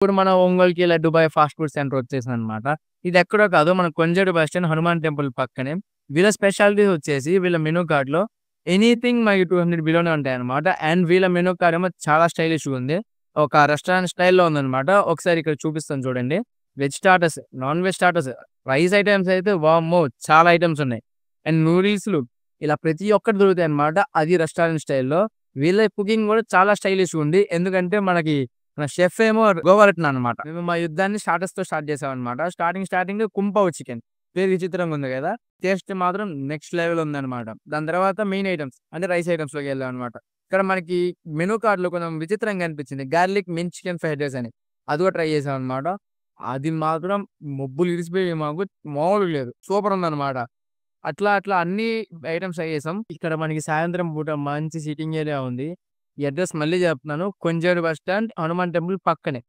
ఇప్పుడు మన ఒంగోలుకి ఇలా దుబాయ్ ఫాస్ట్ ఫుడ్ సెంటర్ వచ్చేసిందనమాట. ఇది ఎక్కడో కాదు మన Konjedu bus stand Hanuman temple పక్కనే. వీళ్ళ స్పెషాలిటీస్ వచ్చేసి వీళ్ళ మెనూ కార్డ్‌లో ఎనీథింగ్ మనకి 200 బిలోనే ఉంటాయన్నమాట. అండ్ వీళ్ళ మెనూ కార్డ్ ఏమో చాలా స్టైలిష్‌గా ఉంది. ఒక రెస్టారెంట్ స్టైల్‌లో ఉందన్నమాట. ఒకసారి ఇక్కడ చూపిస్తాను చూడండి. Veg starters, non veg starters, rice items అయితే వామ్మో! చాలా ఐటెమ్స్ ఉన్నాయి. అండ్ నూడిల్స్‌లు ఇలా ప్రతి ఒక్కటి దొరుకుతాయన్నమాట. అది రెస్టారెంట్ స్టైల్‌లో. వీళ్ళ కుకింగ్ కూడా చాలా స్టైలిష్‌గా ఉంది. ఎందుకంటే మన షెఫ్ ఏమో గోవారట్న అనమాట. మేము మా యుద్ధాన్ని స్టార్టర్స్‌తో స్టార్ట్ చేసామన్నమాట. Starting kung pao chicken. పేరు విచిత్రంగా ఉంది కదా! టేస్ట్ మాత్రం నెక్స్ట్ లెవెల్ ఉందన్నమాట. దాని తర్వాత మెయిన్ ఐటెమ్స్ అంటే రైస్ ఐటెమ్స్‌లోకి వెళ్ళామన్నమాట. ఇక్కడ మనకి మెనూ కార్డ్‌లో కొంచెం విచిత్రంగా అనిపించింది. Garlic mint chicken fried rice అని. అది కూడా ట్రై చేసామన్నమాట. అది మాత్రం మొబ్బులు ఇడిసిపోయాయి మాకు. మామూలుగా లేదు. సూపర్ ఉందన్నమాట. అట్లా అన్ని ఐటెమ్స్ ట్రై చేసాం. ఇక్కడ మనకి సాయంత్రం పూట మంచి సిట్టింగ్ ఏరియా ఉంది. ఈ అడ్రెస్ మళ్ళీ చెప్తున్నాను. Konjedu bus stand, Hanuman temple పక్కనే.